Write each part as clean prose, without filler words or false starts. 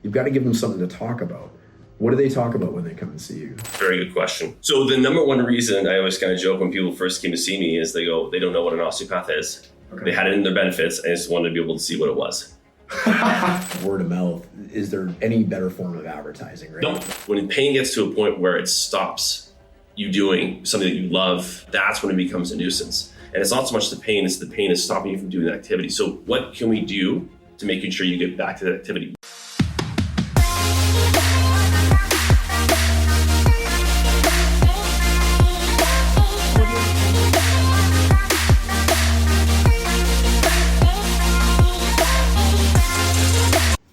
you've got to give them something to talk about. What do they talk about when they come and see you? Very good question. So the number one reason I always kind of joke when people first came to see me is they don't know what an osteopath is. Okay. They had it in their benefits and just wanted to be able to see what it was. Word of mouth. Is there any better form of advertising, right? No. When pain gets to a point where it stops you doing something that you love, that's when it becomes a nuisance. And it's not so much the pain, it's the pain is stopping you from doing that activity. So what can we do to making sure you get back to that activity?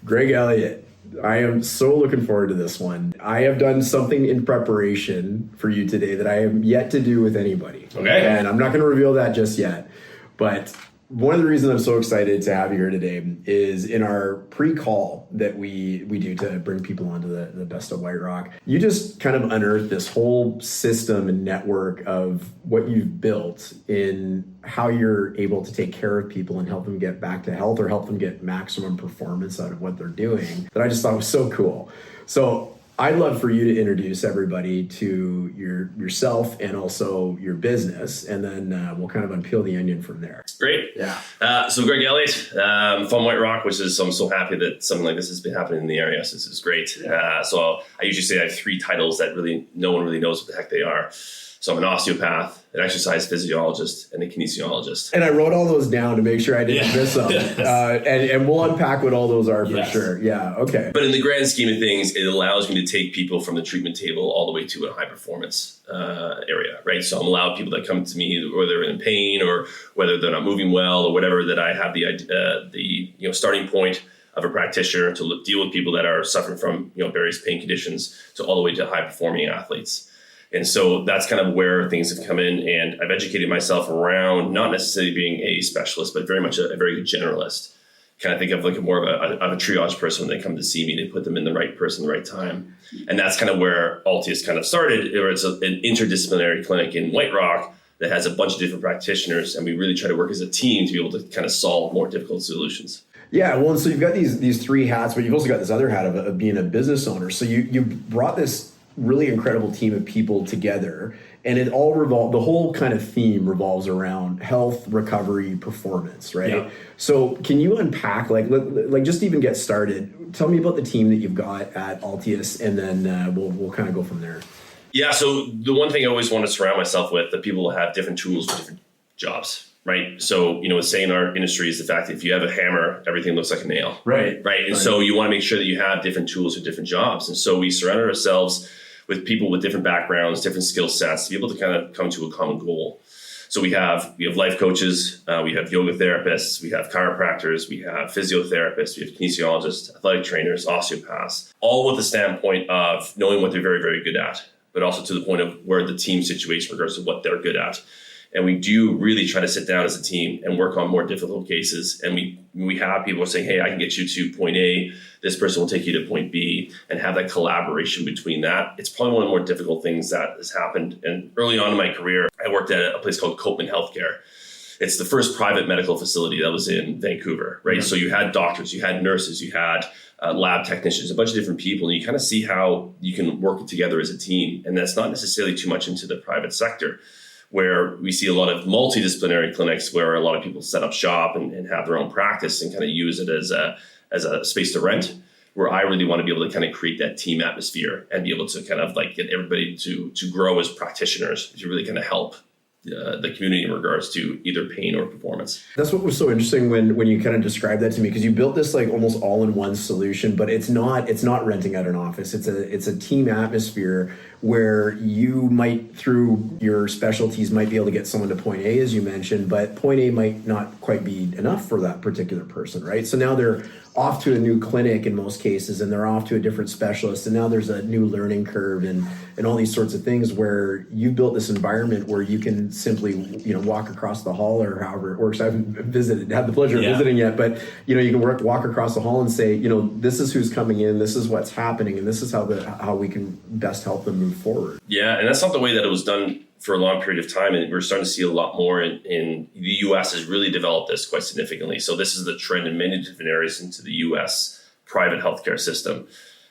Greg Elliott, I am so looking forward to this one. I have done something in preparation for you today that I have yet to do with anybody. Okay. And I'm not going to reveal that just yet. But one of the reasons I'm so excited to have you here today is in our pre-call that we do to bring people onto the Best of White Rock. You just kind of unearthed this whole system and network of what you've built in how you're able to take care of people and help them get back to health or help them get maximum performance out of what they're doing that I just thought was so cool. So I'd love for you to introduce everybody to yourself and also your business, and then we'll kind of unpeel the onion from there. Great. Yeah. So Greg Elliott from White Rock, which is, I'm so happy that something like this has been happening in the area. So this is great. So I usually say I have 3 titles that really no one really knows what the heck they are. So I'm an osteopath, an exercise physiologist, and a kinesiologist. And I wrote all those down to make sure I didn't miss them. And we'll unpack what all those are for sure. Yeah, okay. But in the grand scheme of things, it allows me to take people from the treatment table all the way to a high performance area, right? So I'm allowing people that come to me, whether they're in pain or whether they're not moving well or whatever, that I have the starting point of a practitioner to deal with people that are suffering from various pain conditions to all the way to high performing athletes. And so that's kind of where things have come in, and I've educated myself around not necessarily being a specialist, but very much a very good generalist. Kind of think of like more of a triage person when they come to see me. They put them in the right person, the right time. And that's kind of where Altius kind of started, where it's an interdisciplinary clinic in White Rock that has a bunch of different practitioners, and we really try to work as a team to be able to kind of solve more difficult solutions. Yeah, well, and so you've got these 3 hats, but you've also got this other hat of being a business owner. So you brought this really incredible team of people together, and it all the whole kind of theme revolves around health, recovery, performance, right? Yeah. So can you unpack, like just to even get started, tell me about the team that you've got at Altius, and then we'll kind of go from there. Yeah, so the one thing I always want to surround myself with, that people have different tools for different jobs. Right. So, a saying in our industry is the fact that if you have a hammer, everything looks like a nail. Right. Right. And so you want to make sure that you have different tools for different jobs. And so we surrounded ourselves with people with different backgrounds, different skill sets to be able to kind of come to a common goal. So we have life coaches, we have yoga therapists, we have chiropractors, we have physiotherapists, we have kinesiologists, athletic trainers, osteopaths, all with the standpoint of knowing what they're very, very good at, but also to the point of where the team situation regards to what they're good at. And we do really try to sit down as a team and work on more difficult cases. And we have people saying, hey, I can get you to point A. This person will take you to point B, and have that collaboration between that. It's probably one of the more difficult things that has happened. And early on in my career, I worked at a place called Copeman Healthcare. It's the first private medical facility that was in Vancouver, right? Mm-hmm. So you had doctors, you had nurses, you had lab technicians, a bunch of different people, and you kind of see how you can work together as a team. And that's not necessarily too much into the private sector, where we see a lot of multidisciplinary clinics where a lot of people set up shop and have their own practice and kind of use it as a space to rent, where I really want to be able to kind of create that team atmosphere and be able to kind of like get everybody to grow as practitioners to really kind of help the community in regards to either pain or performance. That's what was so interesting when you kind of described that to me, because you built this like almost all-in-one solution, but it's not renting out an office. It's a team atmosphere where you might, through your specialties, might be able to get someone to point A, as you mentioned, but point A might not quite be enough for that particular person, right? So now they're off to a new clinic in most cases, and they're off to a different specialist, and now there's a new learning curve and all these sorts of things, where you built this environment where you can simply walk across the hall, or however it works. I haven't had the pleasure of visiting yet, but you can walk across the hall and say, this is who's coming in, this is what's happening, and this is how we can best help them move forward. Yeah, and that's not the way that it was done for a long period of time, and we're starting to see a lot more in the U.S. has really developed this quite significantly. So this is the trend in many different areas into the U.S. private healthcare system.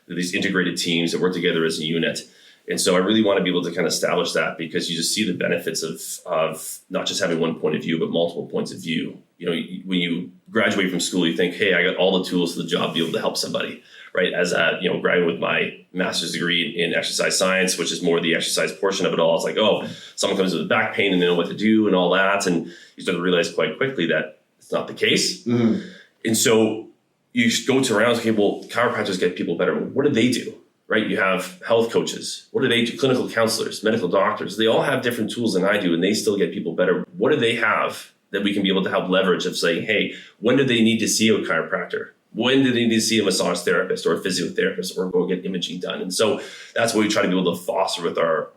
These integrated teams that work together as a unit. And so I really want to be able to kind of establish that, because you just see the benefits of not just having one point of view, but multiple points of view. When you graduate from school, you think, hey, I got all the tools for the job to be able to help somebody, right? As a, graduate with my master's degree in exercise science, which is more the exercise portion of it all. It's like, oh, someone comes with back pain and they know what to do and all that. And you start to realize quite quickly that it's not the case. Mm-hmm. And so you go to around, okay, well, chiropractors get people better. What do they do? Right? You have health coaches. What do they do? Clinical counselors, medical doctors. They all have different tools than I do, and they still get people better. What do they have that we can be able to help leverage of saying, hey, when do they need to see a chiropractor? When do they need to see a massage therapist or a physiotherapist or go get imaging done? And so that's what we try to be able to foster with our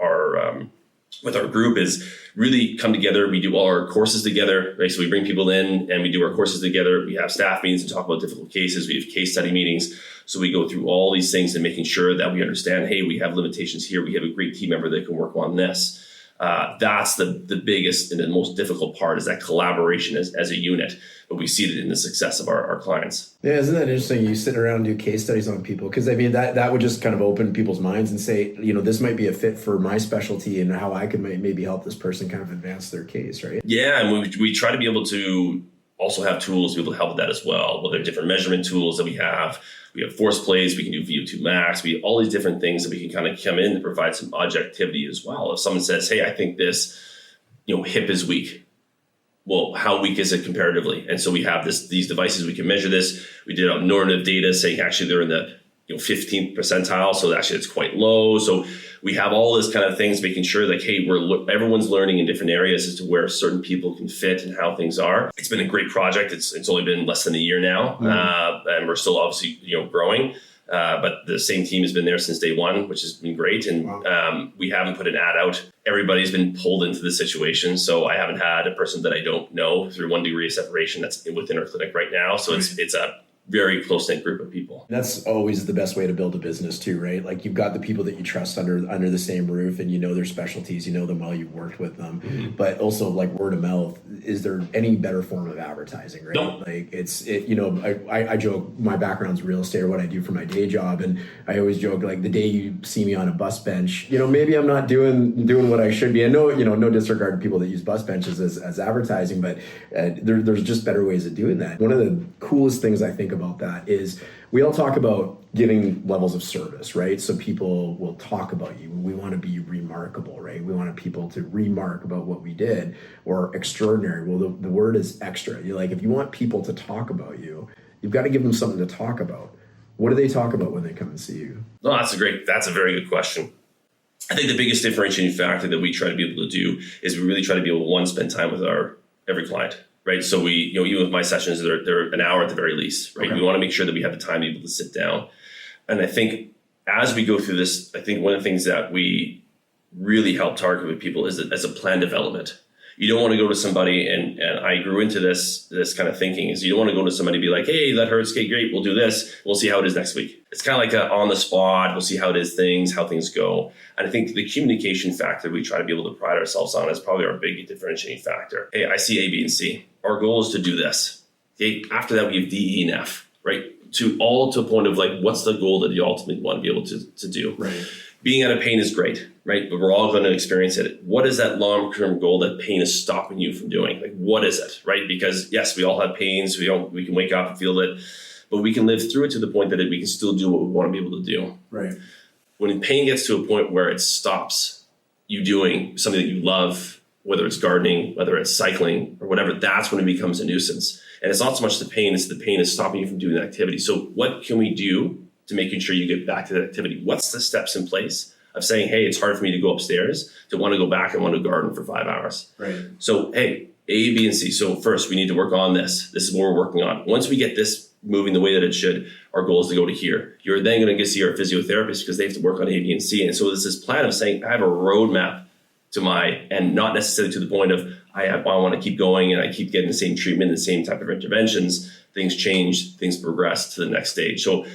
group, is really come together. We do all our courses together, right? So we bring people in and we do our courses together. We have staff meetings and talk about difficult cases. We have case study meetings. So we go through all these things and making sure that we understand, hey, we have limitations here. We have a great team member that can work on this. That's the biggest and the most difficult part, is that collaboration as a unit. But we see it in the success of our clients. Yeah, isn't that interesting? You sit around and do case studies on people, because I mean that would just kind of open people's minds and say, this might be a fit for my specialty and how I could maybe help this person kind of advance their case, right? Yeah, and we try to be able to also have tools to be able to help with that as well. Well, there are different measurement tools that we have. We have force plays. We can do VO2 max. We have all these different things that we can kind of come in and provide some objectivity as well. If someone says, hey, I think this, hip is weak. Well, how weak is it comparatively? And so we have these devices. We can measure this. We did normative data saying actually they're in the 15th percentile. So actually it's quite low. So we have all this kind of things, making sure like, hey, everyone's learning in different areas as to where certain people can fit and how things are. It's been a great project. It's only been less than a year now. Mm-hmm. And we're still obviously, growing. But the same team has been there since day one, which has been great. And we haven't put an ad out. Everybody's been pulled into the situation. So I haven't had a person that I don't know through 1 degree of separation that's within our clinic right now. So it's a very close-knit group of people. That's always the best way to build a business too, right? Like you've got the people that you trust under the same roof, and their specialties, them well, you've worked with them. Mm-hmm. But also like word of mouth, is there any better form of advertising, right? No. Like I joke, my background's real estate or what I do for my day job. And I always joke, like the day you see me on a bus bench, maybe I'm not doing what I should be. I know, no disregard to people that use bus benches as advertising, but there's just better ways of doing that. One of the coolest things I think about that is we all talk about giving levels of service, right? So people will talk about you. We want to be remarkable, right? We want people to remark about what we did, or extraordinary. Well, the word is extra. If you want people to talk about you, you've got to give them something to talk about. What do they talk about when they come and see you? No, that's a very good question. I think the biggest differentiating factor that we try to be able to do is we really try to be able to spend time with every client. Right. So we, even with my sessions, they're an hour at the very least. Right. Okay. We want to make sure that we have the time to be able to sit down. And I think as we go through this, I think one of the things that we really help target with people is that as a plan development. You don't want to go to somebody, and I grew into this kind of thinking, is you don't want to go to somebody and be like, hey, that hurts. Okay, great. We'll do this. We'll see how it is next week. It's kind of like on the spot. We'll see how things go. And I think the communication factor we try to be able to pride ourselves on is probably our big differentiating factor. Hey, I see A, B, and C. Our goal is to do this. Okay. After that, we have D, E, and F, right? To a point of like, what's the goal that you ultimately want to be able to do? Right. Being out of pain is great, right? But we're all going to experience it. What is that long-term goal that pain is stopping you from doing? Like, what is it, right? Because yes, we all have pains. We can wake up and feel it, but we can live through it to the point that we can still do what we want to be able to do. Right. When pain gets to a point where it stops you doing something that you love, whether it's gardening, whether it's cycling or whatever, that's when it becomes a nuisance. And it's not so much the pain, it's the pain is stopping you from doing the activity. So what can we do to making sure you get back to that activity? What's the steps in place of saying, hey, it's hard for me to go upstairs to want to go back and want to garden for 5 hours. Right. So, hey, A, B, and C. So first we need to work on this. This is what we're working on. Once we get this moving the way that it should, our goal is to go to here. You're then going to get to see our physiotherapist because they have to work on A, B, and C. And so there's this plan of saying, I have a roadmap to and not necessarily to the point of, I want to keep going and I keep getting the same treatment, the same type of interventions. Things change, things progress to the next stage. So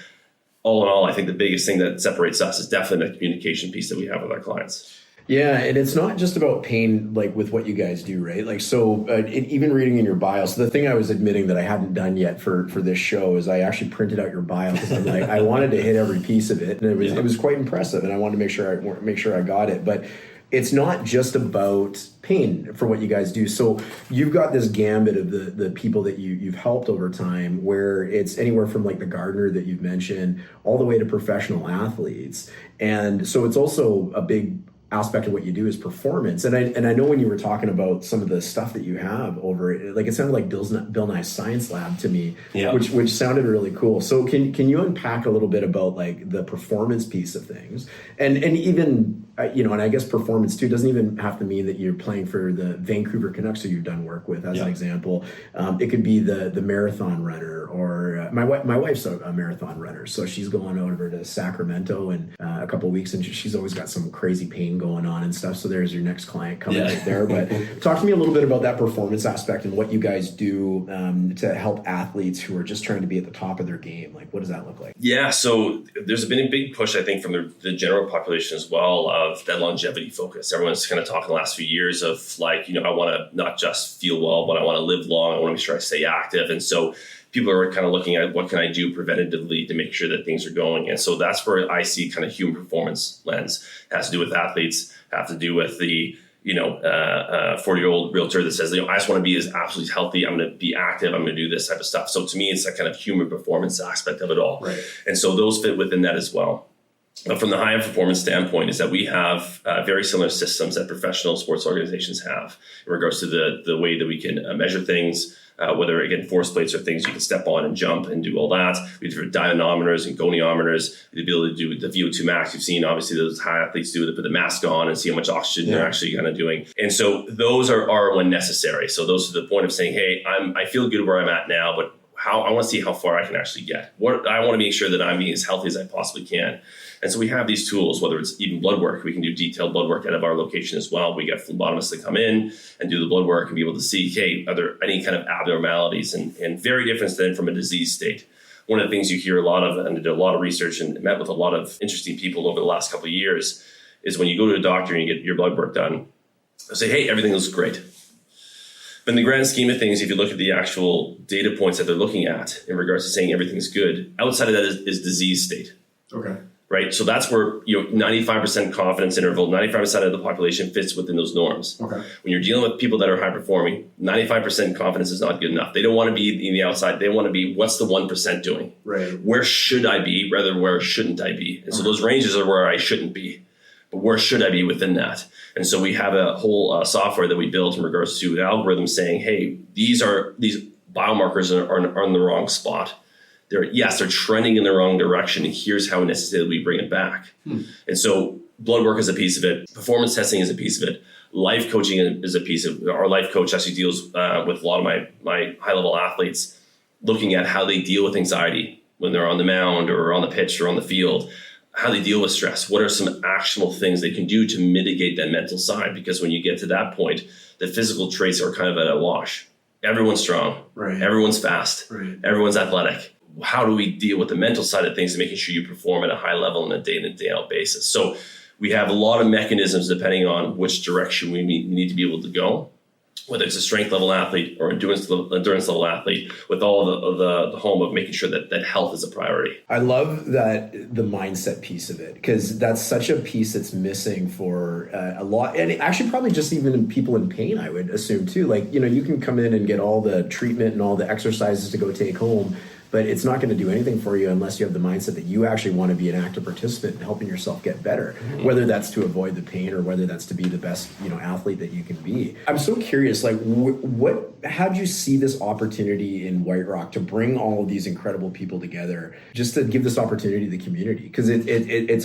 all in all, I think the biggest thing that separates us is definitely the communication piece that we have with our clients. Yeah, and it's not just about pain, like with what you guys do, right? Like, so even reading in your bio, so the thing I was admitting that I hadn't done yet for this show is I actually printed out your bio because I'm like, I wanted to hit every piece of it, and it was quite impressive, and I wanted to make sure I got it, but it's not just about pain for what you guys do. So you've got this gambit of the people that you've helped over time, where it's anywhere from like the gardener that you've mentioned all the way to professional athletes. And so it's also a big aspect of what you do is performance. And I know when you were talking about some of the stuff that you have over, like it sounded like Bill Nye's Science Lab to me, which sounded really cool. So can you unpack a little bit about like the performance piece of things, and even and I guess performance too doesn't even have to mean that you're playing for the Vancouver Canucks who you've done work with as an example. It could be the marathon runner, or my wife's a marathon runner, so she's going over to Sacramento in a couple of weeks, and she's always got some crazy pain going on and stuff. So there's your next client coming right there. But talk to me a little bit about that performance aspect and what you guys do to help athletes who are just trying to be at the top of their game. Like, what does that look like? Yeah, so there's been a big push, I think, from the general population as well of that longevity focus. Everyone's kind of talking the last few years of like, I want to not just feel well, but I want to live long. I want to make sure I stay active. And so people are kind of looking at what can I do preventatively to make sure that things are going. And so that's where I see kind of human performance lens. It has to do with athletes, have to do with the 40-year-old realtor that says, I just want to be as absolutely healthy. I'm going to be active. I'm going to do this type of stuff. So to me, it's that kind of human performance aspect of it all. Right. And so those fit within that as well. But from the high performance standpoint is that we have very similar systems that professional sports organizations have in regards to the way that we can measure things, whether, again, force plates or things you can step on and jump and do all that. We have dynamometers and goniometers, the ability to do the VO2 max. You've seen, obviously, those high athletes do it, put the mask on and see how much oxygen they're actually kind of doing. And so those are when necessary. So those are the point of saying, hey, I feel good where I'm at now, but I want to see how far I can actually get. I want to make sure that I'm being as healthy as I possibly can. And so we have these tools, whether it's even blood work. We can do detailed blood work out of our location as well. We get phlebotomists that come in and do the blood work and be able to see, hey, are there any kind of abnormalities, and very different than from a disease state. One of the things you hear a lot of, and I did a lot of research and met with a lot of interesting people over the last couple of years, is when you go to a doctor and you get your blood work done, they'll say, hey, everything looks great. But in the grand scheme of things, if you look at the actual data points that they're looking at in regards to saying everything's good, outside of that is disease state. Okay. Right? So that's where 95% confidence interval, 95% of the population fits within those norms. Okay. When you're dealing with people that are high performing, 95% confidence is not good enough. They don't want to be in the outside. They want to be, what's the 1% doing? Right. Where should I be rather than where shouldn't I be? And so those ranges are where I shouldn't be. But where should I be within that? And so we have a whole software that we built in regards to an algorithm saying, hey, these biomarkers are in the wrong spot. They're trending in the wrong direction, and here's how necessarily we bring it back. And so blood work is a piece of it. Performance testing is a piece of it. Life coaching is a piece of it. Our life coach actually deals with a lot of my high-level athletes, looking at how they deal with anxiety when they're on the mound or on the pitch or on the field, how they deal with stress. What are some actionable things they can do to mitigate that mental side? Because when you get to that point, the physical traits are kind of at a wash. Everyone's strong. Right. Everyone's fast. Right. Everyone's athletic. How do we deal with the mental side of things and making sure you perform at a high level on a day in and day out basis? So we have a lot of mechanisms depending on which direction we need to be able to go, whether it's a strength level athlete or endurance level athlete, with all the home of making sure that health is a priority. I love that the mindset piece of it, because that's such a piece that's missing for a lot, and actually probably just even in people in pain, I would assume too. Like, you can come in and get all the treatment and all the exercises to go take home, but it's not going to do anything for you unless you have the mindset that you actually want to be an active participant in helping yourself get better, whether that's to avoid the pain or whether that's to be the best, athlete that you can be. I'm so curious, like, how do you see this opportunity in White Rock to bring all of these incredible people together, just to give this opportunity to the community? Because it's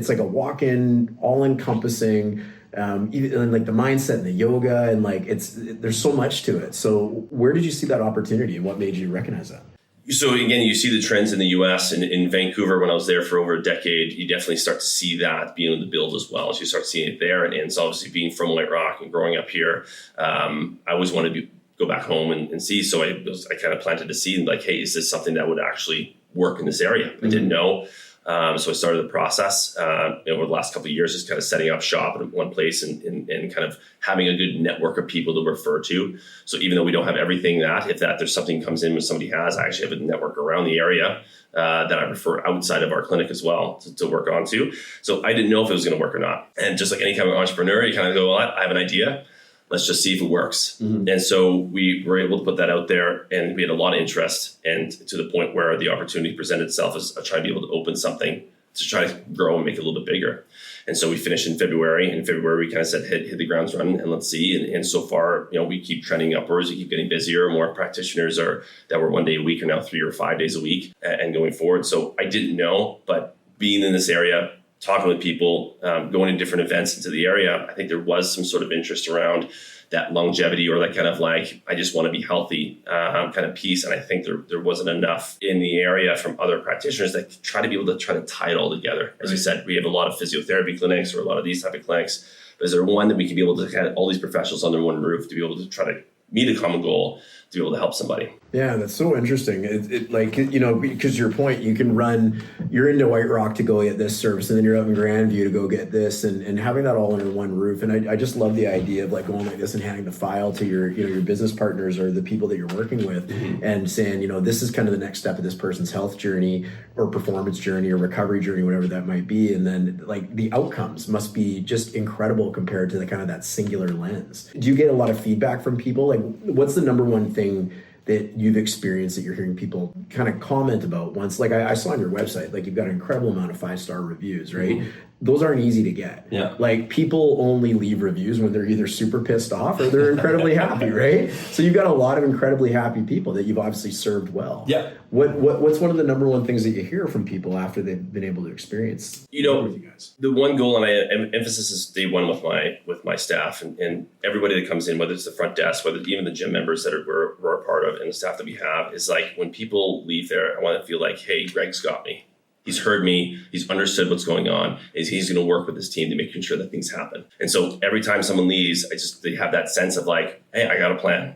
like a walk-in, all-encompassing, even like the mindset and the yoga, and like there's so much to it. So where did you see that opportunity, and what made you recognize that? So again, you see the trends in the U.S. and in Vancouver. When I was there for over a decade, you definitely start to see that being able to build as well. So you start seeing it there, and so obviously being from White Rock and growing up here, I always wanted to go back home and see. So I kind of planted a seed, like, hey, is this something that would actually work in this area? I didn't know. So I started the process over the last couple of years, just kind of setting up shop in one place and kind of having a good network of people to refer to. So even though we don't have everything if there's something comes in when somebody has, I actually have a network around the area that I refer outside of our clinic as well to work on too. So I didn't know if it was going to work or not. And just like any kind of entrepreneur, you kind of go, well, I have an idea. Let's just see if it works. Mm-hmm. And so we were able to put that out there, and we had a lot of interest, and to the point where the opportunity presented itself as trying to be able to open something to try to grow and make it a little bit bigger. And so we finished in February. In February, we kind of said, hit the grounds running and let's see. And so far, we keep trending upwards. We keep getting busier. More practitioners that were 1 day a week are now 3 or 5 days a week and going forward. So I didn't know, but being in this area, talking with people, going to different events into the area, I think there was some sort of interest around that longevity or that kind of like, I just want to be healthy kind of piece. And I think there wasn't enough in the area from other practitioners that try to be able to try to tie it all together. As you said, we have a lot of physiotherapy clinics or a lot of these type of clinics, but is there one that we can be able to have all these professionals under one roof to be able to try to meet a common goal, to be able to help somebody? Yeah, that's so interesting. Because your point, you're into White Rock to go get this service, and then you're up in Grandview to go get this, and having that all under one roof. And I just love the idea of like going like this and handing the file to your business partners or the people that you're working with, mm-hmm. and saying, this is kind of the next step of this person's health journey or performance journey or recovery journey, whatever that might be. And then like the outcomes must be just incredible compared to the kind of that singular lens. Do you get a lot of feedback from people? Like, what's the number one thing that you've experienced that you're hearing people kind of comment about once? Like I saw on your website, like you've got an incredible amount of 5-star reviews, right? Mm-hmm. Those aren't easy to get. Yeah. Like people only leave reviews when they're either super pissed off or they're incredibly happy, right? So you've got a lot of incredibly happy people that you've obviously served well. Yeah. What's one of the number one things that you hear from people after they've been able to experience with you guys? The one goal, and emphasis is day one with my staff and everybody that comes in, whether it's the front desk, whether even the gym members that we're a part of and the staff that we have, is like when people leave there, I want to feel like, hey, Greg's got me. He's heard me. He's understood what's going on. He's going to work with his team to make sure that things happen. And so every time someone leaves, they have that sense of like, hey, I got a plan,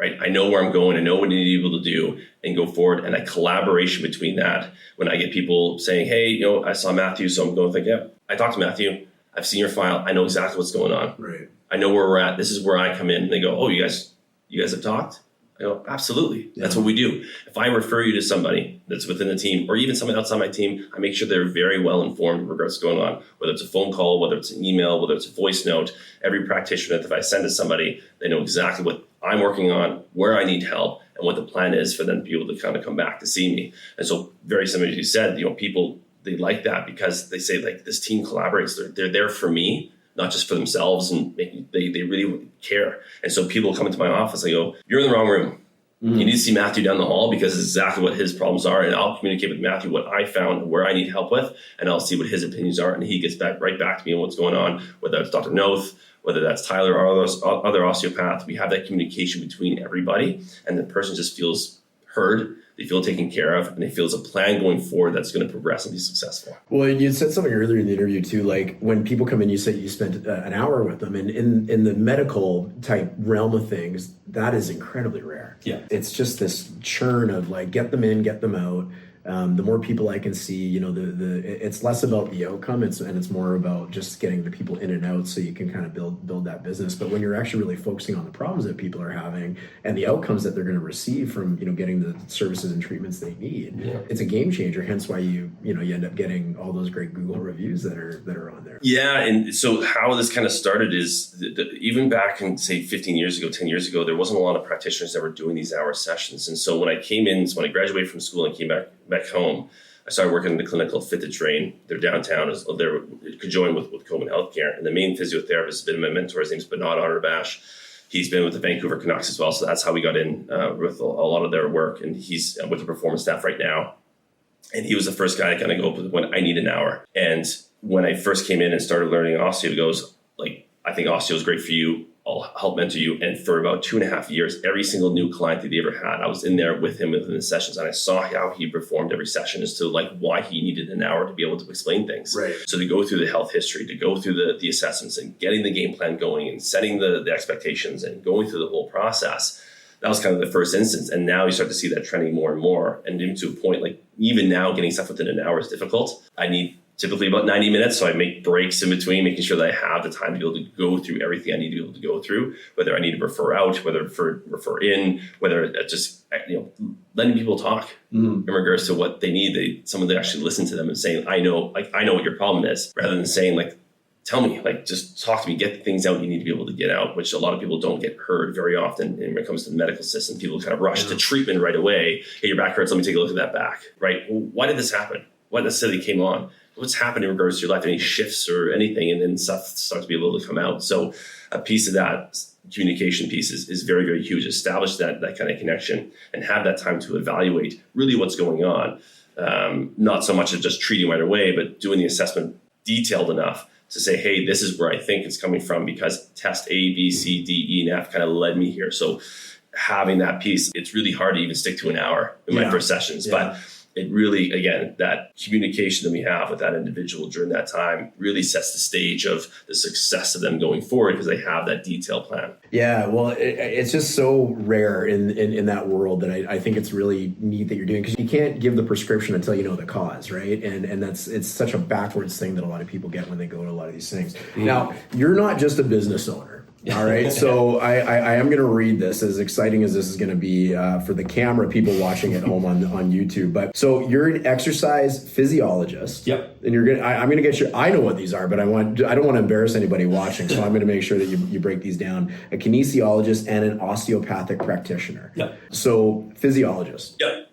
right? I know where I'm going. I know what I need to be able to do and go forward. And a collaboration between that. When I get people saying, hey, I saw Matthew, so I'm going to think, yeah, I talked to Matthew. I've seen your file. I know exactly what's going on. Right. I know where we're at. This is where I come in. And they go, oh, you guys have talked? I go, absolutely. Yeah. That's what we do. If I refer you to somebody that's within the team or even someone outside my team, I make sure they're very well informed in regards to what's going on, whether it's a phone call, whether it's an email, whether it's a voice note. Every practitioner that if I send to somebody, they know exactly what I'm working on, where I need help, and what the plan is for them to be able to kind of come back to see me. And so very similar to you said, people, they like that because they say like this team collaborates. They're there for me, not just for themselves, and they really care. And so people come into my office, I go, you're in the wrong room. Mm-hmm. You need to see Matthew down the hall because it's exactly what his problems are. And I'll communicate with Matthew what I found and where I need help with, and I'll see what his opinions are. And he gets right back to me on what's going on, whether it's Dr. Noth, whether that's Tyler or other osteopath. We have that communication between everybody, and the person just feels heard. They feel taken care of, and they feel there's a plan going forward that's going to progress and be successful. Well, you said something earlier in the interview too, like when people come in, you said you spent an hour with them, and in the medical type realm of things, that is incredibly rare. Yeah, it's just this churn of like get them in, get them out. The more people I can see, it's less about the outcome, and it's more about just getting the people in and out so you can kind of build that business. But when you're actually really focusing on the problems that people are having and the outcomes that they're going to receive from getting the services and treatments they need, it's a game changer. Hence why you end up getting all those great Google reviews that are on there. Yeah, and so how this kind of started is even back in say 15 years ago, 10 years ago, there wasn't a lot of practitioners that were doing these hour sessions. And so when I graduated from school and came back home, I started working in the clinic called Fit to Train. They're downtown. They're conjoined with Coleman Healthcare. And the main physiotherapist has been my mentor. His name's Bernard Otterbash. He's been with the Vancouver Canucks as well. So that's how we got in with a lot of their work. And he's with the performance staff right now. And he was the first guy to kind of go up when I need an hour. And when I first came in and started learning osteo, he goes, like, I think osteo is great for you. I'll help mentor you. And for about 2.5 years, every single new client that he ever had, I was in there with him within the sessions, and I saw how he performed every session as to like why he needed an hour to be able to explain things. Right. So to go through the health history, to go through the assessments and getting the game plan going and setting the expectations and going through the whole process, That was kind of the first instance. And now you start to see that trending more and more. And even to a point, like even now getting stuff within an hour is difficult. I need typically about 90 minutes. So I make breaks in between, making sure that I have the time to be able to go through everything I need to be able to go through, whether I need to refer out, whether refer in, whether just, letting people talk in regards to what they need. Someone that actually listen to them and saying, I know what your problem is, rather than saying like, tell me, like, just talk to me, get the things out you need to be able to get out, which a lot of people don't get heard very often. And when it comes to the medical system, people kind of rush to treatment right away. Hey, your back hurts. Let me take a look at that back, right? Well, why did this happen? What necessarily came on? What's happened in regards to your life? Any shifts or anything? And then stuff starts to be able to come out. So a piece of that communication piece is very, very huge. Establish that kind of connection and have that time to evaluate really what's going on. Not so much as just treating right away, but doing the assessment detailed enough to say, hey, this is where I think it's coming from because test A, B, C, D, E, and F kind of led me here. So having that piece, it's really hard to even stick to an hour in my first sessions. But it really, again, that communication that we have with that individual during that time really sets the stage of the success of them going forward because they have that detailed plan. Yeah, well, it's just so rare in that world that I think it's really neat that you're doing because you can't give the prescription until you know the cause, right? And it's such a backwards thing that a lot of people get when they go to a lot of these things. Now, you're not just a business owner. All right. So I am going to read this, as exciting as this is going to be for the camera people watching at home on YouTube. But so you're an exercise physiologist. Yep. And I'm going to get I know what these are, but I don't want to embarrass anybody watching. So I'm going to make sure that you break these down. A kinesiologist and an osteopathic practitioner. Yep. So physiologist. Yep.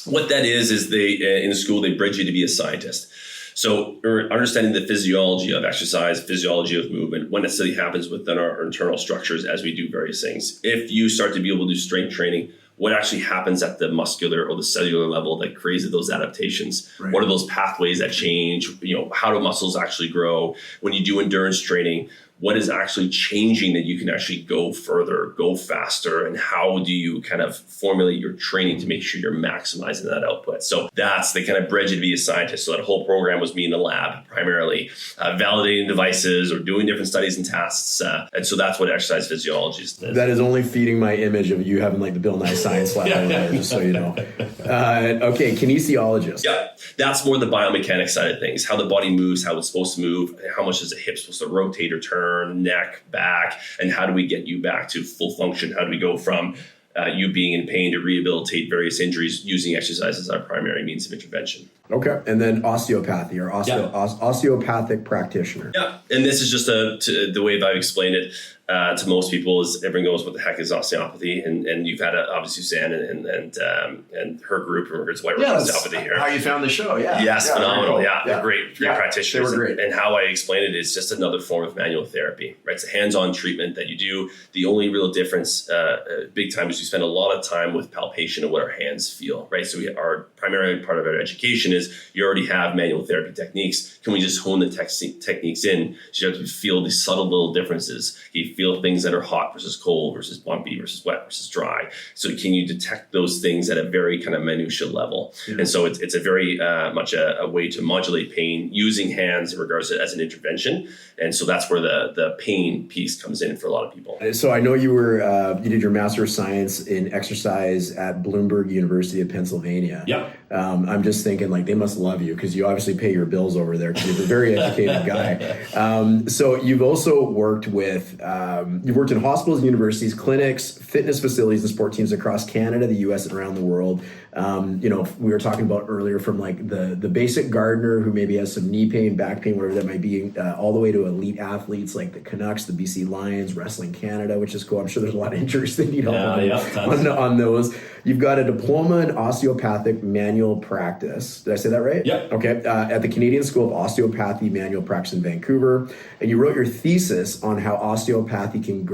What that is they in school, they bridge you to be a scientist. So understanding the physiology of exercise, physiology of movement, what necessarily happens within our internal structures as we do various things. If you start to be able to do strength training, what actually happens at the muscular or the cellular level that creates those adaptations? Right. What are those pathways that change? How do muscles actually grow? When you do endurance training, what is actually changing that you can actually go further, go faster, and how do you kind of formulate your training to make sure you're maximizing that output? So that's the kind of bridge to be a scientist. So that whole program was me in the lab, primarily validating devices or doing different studies and tests. And so that's what exercise physiology is. That is only feeding my image of you having like the Bill Nye Science Lab over there, just so you know. Okay, kinesiologist. Yeah, that's more the biomechanics side of things, how the body moves, how it's supposed to move, how much is the hip supposed to rotate or turn, neck, back, and how do we get you back to full function? How do we go from you being in pain to rehabilitate various injuries using exercise as our primary means of intervention? Okay, and then osteopathy or osteopathic practitioner. Yeah, and this is just the way that I've explained it to most people is everyone goes, what the heck is osteopathy? And you've had obviously Suzanne and her group in regards to white osteopathy here. How you found the show? Yes, phenomenal. Cool. They're great practitioners. They were great. And how I explain it is just another form of manual therapy, right? It's a hands-on treatment that you do. The only real difference, big time, is we spend a lot of time with palpation of what our hands feel, right? So our primary part of our education is you already have manual therapy techniques. Can we just hone the techniques in so you have to feel these subtle little differences? You feel things that are hot versus cold versus bumpy versus wet versus dry. So can you detect those things at a very kind of minutia level? Mm-hmm. And so it's a very much a way to modulate pain using hands in regards to it as an intervention. And so that's where the pain piece comes in for a lot of people. So I know you did your Master of Science in Exercise at Bloomberg University of Pennsylvania. Yep. I'm just thinking like they must love you because you obviously pay your bills over there because you're a very educated guy. So you've also worked with, you've worked in hospitals, universities, clinics, fitness facilities, and sport teams across Canada, the US, and around the world. We were talking about earlier from like the basic gardener who maybe has some knee pain, back pain, whatever that might be, all the way to elite athletes like the Canucks, the BC Lions, Wrestling Canada, which is cool. I'm sure there's a lot of interest that need help on those. You've got a diploma in osteopathic manual practice. Did I say that right? Yep. Okay. At the Canadian School of Osteopathy Manual Practice in Vancouver. And you wrote your thesis on how osteopathy can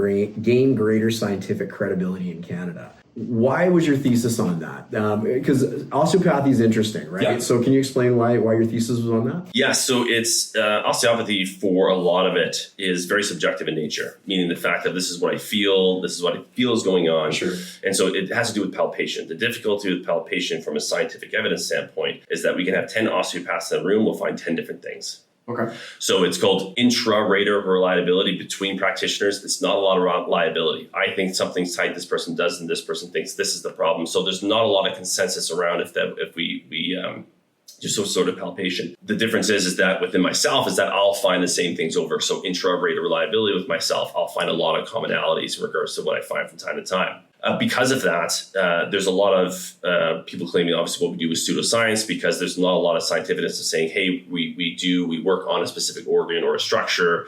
gain greater scientific credibility in Canada. Why was your thesis on that? Because osteopathy is interesting, right? Yeah. So can you explain why your thesis was on that? Yeah, so it's osteopathy for a lot of it is very subjective in nature, meaning the fact that this is what I feel is going on. Sure. And so it has to do with palpation. The difficulty with palpation from a scientific evidence standpoint is that we can have 10 osteopaths in a room, we'll find 10 different things. Okay. So it's called intra-rater reliability between practitioners. It's not a lot of reliability. I think something's tight, this person does, and this person thinks this is the problem. So there's not a lot of consensus around if we just sort of palpation. The difference is that within myself is that I'll find the same things over. So intra-rater reliability with myself, I'll find a lot of commonalities in regards to what I find from time to time. Because of that, there's a lot of people claiming obviously what we do is pseudoscience, because there's not a lot of scientific evidence of saying, hey, we work on a specific organ or a structure,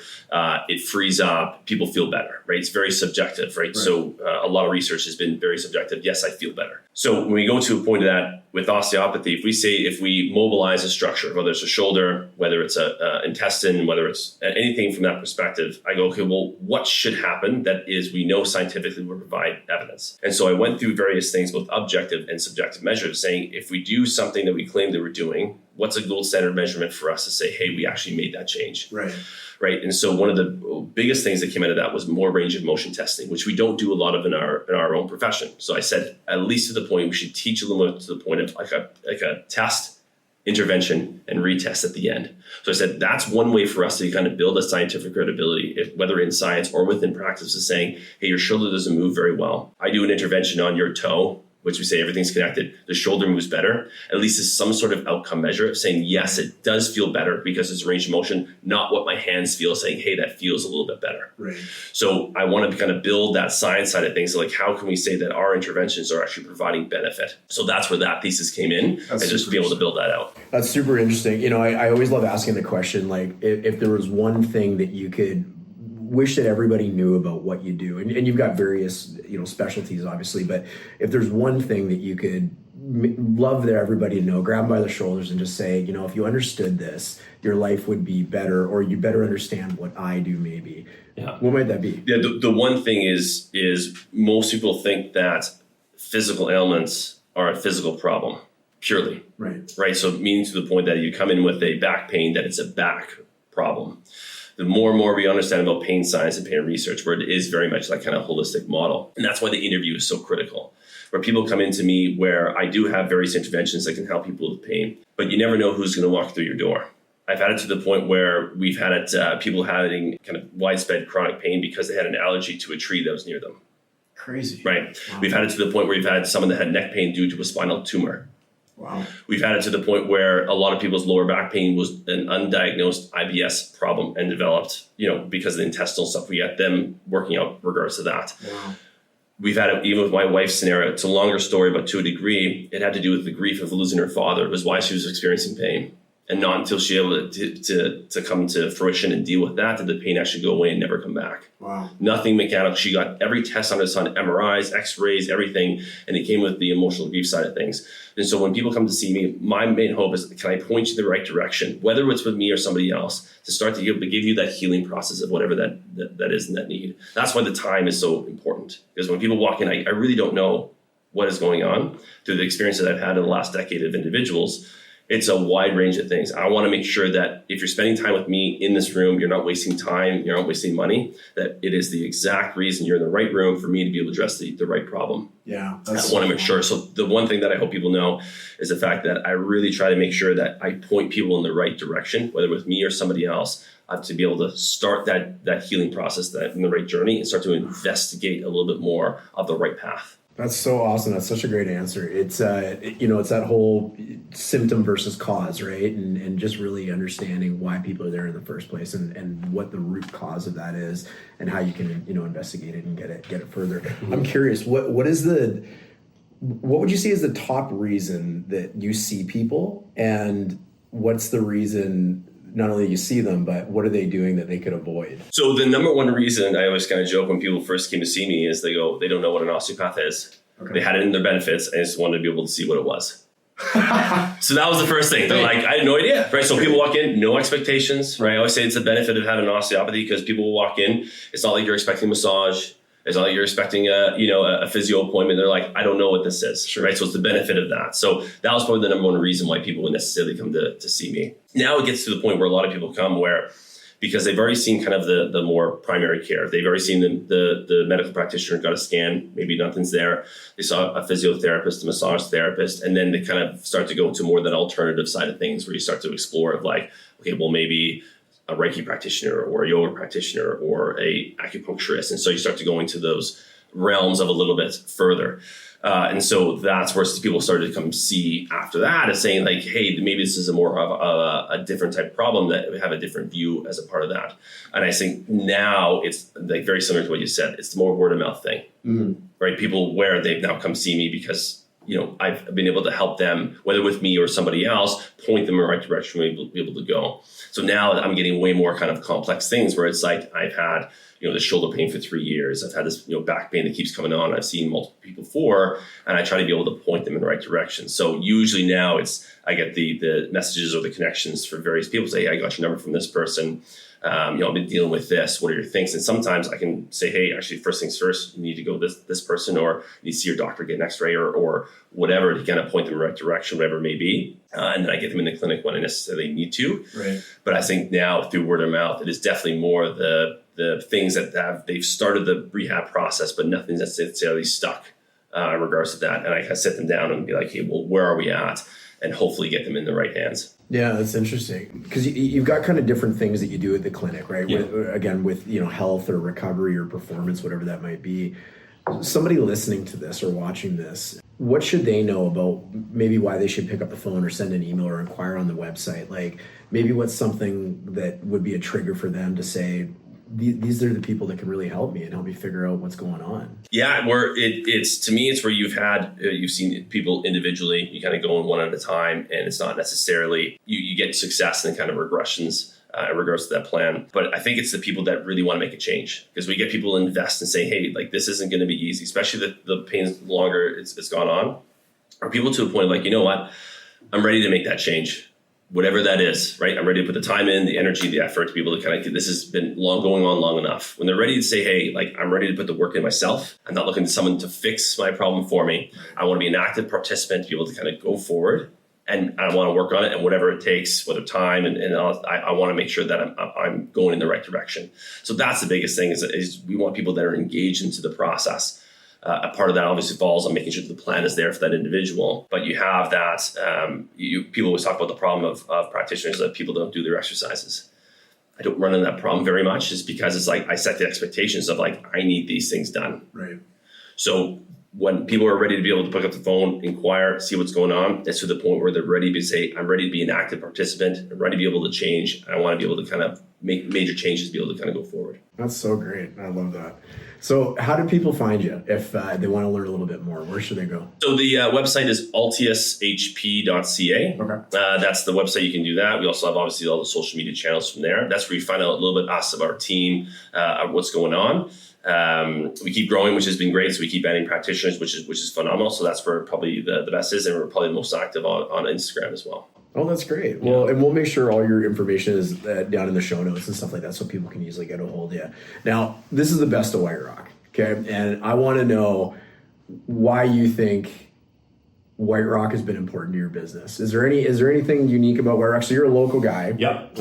it frees up, people feel better, right? It's very subjective, right? So a lot of research has been very subjective. Yes, I feel better. So when we go to a point of that with osteopathy, if we mobilize a structure, whether it's a shoulder, whether it's a intestine, whether it's anything from that perspective, I go, okay, well, what should happen that is we know scientifically will provide evidence? And so I went through various things, both objective and subjective measures, saying if we do something that we claim that we're doing, what's a gold standard measurement for us to say, hey, we actually made that change? Right. And so one of the biggest things that came out of that was more range of motion testing, which we don't do a lot of in our own profession. So I said, at least to the point, we should teach a little bit to the point of like a test, intervention, and retest at the end. So I said, that's one way for us to kind of build a scientific credibility, whether in science or within practice, is saying, hey, your shoulder doesn't move very well. I do an intervention on your toe, which we say everything's connected. The shoulder moves better. At least it's some sort of outcome measure of saying, yes, it does feel better because it's range of motion, not what my hands feel, saying, hey, that feels a little bit better. Right. So I wanted to kind of build that science side of things. So like, how can we say that our interventions are actually providing benefit? So that's where that thesis came in, and just be able to build that out. That's super interesting. You know, I always love asking the question, like, if there was one thing that you could wish that everybody knew about what you do, and you've got various, specialties, obviously, but if there's one thing that you could love that everybody to know, grab them by the shoulders and just say, if you understood this, your life would be better, or you better understand what I do, maybe. Yeah. What might that be? Yeah. The one thing is most people think that physical ailments are a physical problem purely. Right. So meaning to the point that you come in with a back pain, that it's a back problem. The more and more we understand about pain science and pain research, where it is very much that kind of holistic model. And that's why the interview is so critical, where people come into me where I do have various interventions that can help people with pain, but you never know who's going to walk through your door. I've had it to the point where we've had it, people having kind of widespread chronic pain because they had an allergy to a tree that was near them. Crazy. Right. Wow. We've had it to the point where we've had someone that had neck pain due to a spinal tumor. Wow. We've had it to the point where a lot of people's lower back pain was an undiagnosed IBS problem and developed, because of the intestinal stuff. We had them working out regards to that. Wow. We've had it even with my wife's scenario. It's a longer story, but to a degree, it had to do with the grief of losing her father. It was why she was experiencing pain. And not until she was able to come to fruition and deal with that did the pain actually go away and never come back. Wow. Nothing mechanical. She got every test under the sun, MRIs, X-rays, everything, and it came with the emotional grief side of things. And so when people come to see me, my main hope is, can I point you in the right direction, whether it's with me or somebody else, to start to give you that healing process of whatever that is in that need. That's why the time is so important. Because when people walk in, I really don't know what is going on. Through the experience that I've had in the last decade of individuals, it's a wide range of things. I want to make sure that if you're spending time with me in this room, you're not wasting time, you're not wasting money, that it is the exact reason you're in the right room for me to be able to address the right problem. Yeah. I want to make sure. So the one thing that I hope people know is the fact that I really try to make sure that I point people in the right direction, whether with me or somebody else, to be able to start that healing process, that in the right journey, and start to investigate a little bit more of the right path. That's so awesome. That's such a great answer. It's it's that whole symptom versus cause, right? And just really understanding why people are there in the first place, and what the root cause of that is, and how you can investigate it and get it further. I'm curious, what would you see as the top reason that you see people, and what's the reason not only you see them, but what are they doing that they could avoid? So the number one reason, I always kind of joke when people first came to see me, is they don't know what an osteopath is. Okay. They had it in their benefits, and just wanted to be able to see what it was. So that was the first thing. They're like, I had no idea, right? So people walk in, no expectations, right? I always say it's the benefit of having an osteopathy, because people will walk in, it's not like you're expecting a massage. It's not like you're expecting a physio appointment. They're like, I don't know what this is, right? So it's the benefit of that. So that was probably the number one reason why people would necessarily come to see me. Now it gets to the point where a lot of people come where because they've already seen kind of the more primary care. They've already seen the medical practitioner, got a scan, maybe nothing's there. They saw a physiotherapist, a massage therapist, and then they kind of start to go to more that alternative side of things where you start to explore of like, okay, well, maybe a Reiki practitioner or a yoga practitioner or a acupuncturist. And so you start to go into those realms of a little bit further. And so that's where people started to come see after that as saying like, hey, maybe this is a more of a different type of problem that we have a different view as a part of that. And I think now it's like very similar to what you said. It's the more word of mouth thing, right? People where they've now come see me because, you know, I've been able to help them, whether with me or somebody else, point them in the right direction, be able to go. So now I'm getting way more kind of complex things where it's like I've had, you know, the shoulder pain for 3 years. I've had this, you know, back pain that keeps coming on. I've seen multiple people before, and I try to be able to point them in the right direction. So usually now I get the messages or the connections for various people say, hey, I got your number from this person. You know, I've been dealing with this. What are your things? And sometimes I can say, hey, actually, first things first, you need to go this person, or you need to see your doctor, get an x-ray or whatever to kind of point them in the right direction, whatever it may be. And then I get them in the clinic when I necessarily need to. Right. But I think now through word of mouth, it is definitely more the things that they've started the rehab process, but nothing's necessarily stuck in regards to that. And I kind of sit them down and be like, hey, well, where are we at? And hopefully get them in the right hands. Yeah, that's interesting because you've got kind of different things that you do at the clinic, right? Yeah. With you know, health or recovery or performance, whatever that might be. Somebody listening to this or watching this, what should they know about maybe why they should pick up the phone or send an email or inquire on the website? Like maybe what's something that would be a trigger for them to say, these are the people that can really help me and help me figure out what's going on. Yeah, where it's to me, it's where you've seen people individually, you kind of go in one at a time, and it's not necessarily you get success and kind of regressions in regards to that plan. But I think it's the people that really want to make a change, because we get people to invest and say, hey, like this isn't going to be easy, especially the pain's longer it's gone on. Or people to a point like, you know what, I'm ready to make that change. Whatever that is, right? I'm ready to put the time in, the energy, the effort to be able to kind of, this has been going on long enough. When they're ready to say, hey, like I'm ready to put the work in myself. I'm not looking to someone to fix my problem for me. I want to be an active participant to be able to kind of go forward, and I want to work on it, and whatever it takes, whether time and I want to make sure that I'm going in the right direction. So that's the biggest thing is we want people that are engaged into the process. A part of that obviously falls on making sure that the plan is there for that individual. But you have that, people always talk about the problem of practitioners that people don't do their exercises. I don't run into that problem very much, is because it's like I set the expectations of like, I need these things done. Right. So when people are ready to be able to pick up the phone, inquire, see what's going on, it's to the point where they're ready to say, I'm ready to be an active participant. I'm ready to be able to change. I want to be able to kind of make major changes, be able to kind of go forward. That's so great. I love that. So how do people find you if they want to learn a little bit more? Where should they go? So the website is altiushp.ca. Okay. That's the website. You can do that. We also have obviously all the social media channels from there. That's where you find out a little bit of our team, what's going on. We keep growing, which has been great. So we keep adding practitioners, which is phenomenal. So that's where probably the best is, and we're probably the most active on Instagram as well. Oh, that's great. Well, and we'll make sure all your information is down in the show notes and stuff like that, so people can easily get a hold of you. Now, this is the best of White Rock, okay? And I want to know why you think White Rock has been important to your business. Is there anything unique about White Rock? So you're a local guy. Yep.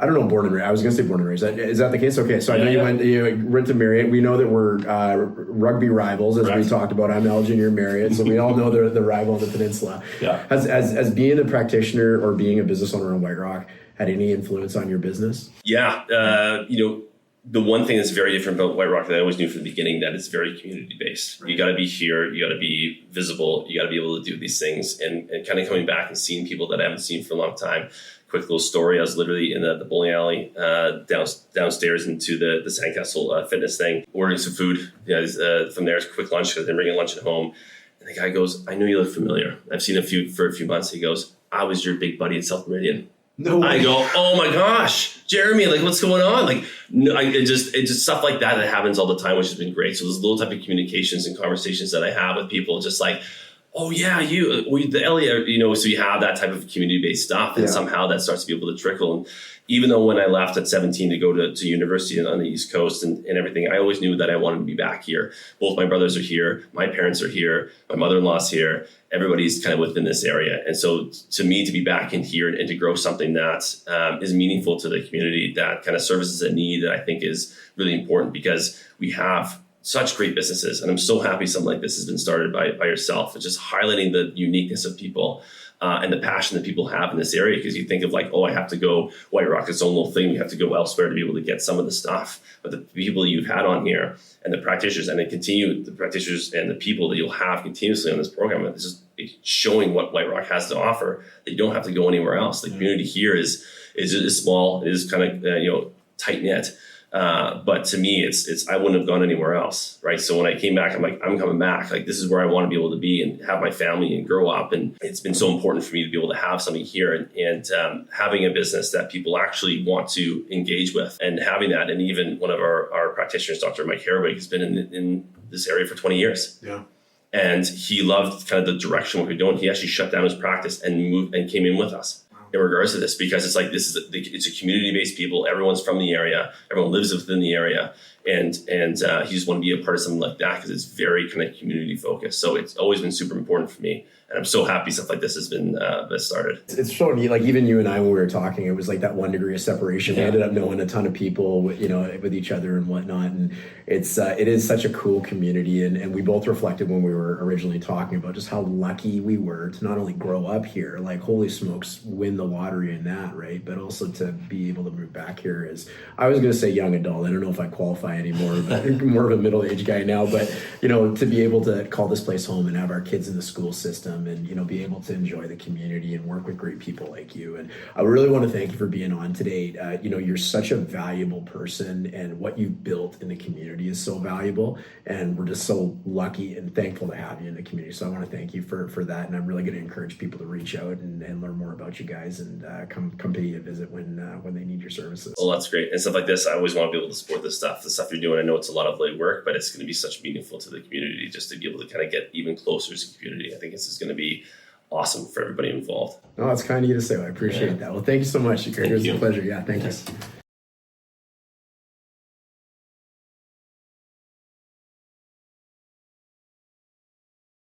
I don't know, born and raised. I was going to say born and raised. Is that the case? Okay, so I know you went to Marriott. We know that we're rugby rivals, as we talked about. I'm Elgin, you're Marriott, so we all know the rival on the peninsula. Yeah. Has being a practitioner or being a business owner in White Rock had any influence on your business? Yeah, the one thing that's very different about White Rock that I always knew from the beginning, that it's very community based. Right. You got to be here, you got to be visible, you got to be able to do these things, and kind of coming back and seeing people that I haven't seen for a long time. Quick little story. I was literally in the bowling alley downstairs into the Sandcastle fitness thing, ordering some food. From there, it's a quick lunch because they're bringing lunch at home. And the guy goes, I know you look familiar. I've seen you for a few months. He goes, I was your big buddy at South Meridian. No way. I go, oh my gosh, Jeremy, like what's going on? Like, no, it's just stuff like that happens all the time, which has been great. So those little type of communications and conversations that I have with people, just like, Oh yeah, the Elliott, so you have that type of community-based stuff, and somehow that starts to be able to trickle. And even though when I left at 17 to go to university on the East Coast and everything, I always knew that I wanted to be back here. Both my brothers are here, my parents are here, my mother-in-law's here. Everybody's kind of within this area, and so to me, to be back in here and to grow something that is meaningful to the community, that kind of services a need that I think is really important, because we have such great businesses. And I'm so happy something like this has been started by yourself. It's just highlighting the uniqueness of people and the passion that people have in this area. Because you think of like, oh, I have to go White Rock, its own little thing. We have to go elsewhere to be able to get some of the stuff. But the people you've had on here and the practitioners, and then continue the practitioners and the people that you'll have continuously on this program, it's just showing what White Rock has to offer, that you don't have to go anywhere else. The community here is small, it is kind of tight knit. But to me, it's I wouldn't have gone anywhere else, right? So when I came back, I'm like, I'm coming back. Like, this is where I want to be able to be and have my family and grow up. And it's been so important for me to be able to have something here and having a business that people actually want to engage with, and having that. And even one of our practitioners, Dr. Mike Herwig, has been in this area for 20 years. Yeah. And he loved kind of the direction what we're doing. He actually shut down his practice and moved and came in with us in regards to this, because it's like, it's a community-based people. Everyone's from the area. Everyone lives within the area. And he just want to be a part of something like that, because it's very kind of community focused. So it's always been super important for me. And I'm so happy stuff like this has been started. It's so neat. Like, even you and I, when we were talking, it was like that 1 degree of separation. We ended up knowing a ton of people, with each other and whatnot. And it is such a cool community. And we both reflected when we were originally talking about just how lucky we were to not only grow up here, like, holy smokes, win the lottery in that, right? But also to be able to move back here as, I was going to say young adult. I don't know if I qualify anymore, but more of a middle-aged guy now. But, to be able to call this place home and have our kids in the school system, and be able to enjoy the community and work with great people like you. And I really want to thank you for being on today. You're such a valuable person, and what you've built in the community is so valuable, and we're just so lucky and thankful to have you in the community. So I want to thank you for that, and I'm really going to encourage people to reach out and learn more about you guys, and come pay you a visit when they need your services. Well, that's great. And stuff like this, I always want to be able to support the stuff you're doing. I know it's a lot of late work, but it's going to be such meaningful to the community, just to be able to kind of get even closer to the community. I think this is going to be awesome for everybody involved. No, that's kind of you to say. I appreciate that. Well, thank you so much. It was a pleasure. Yeah, thank you.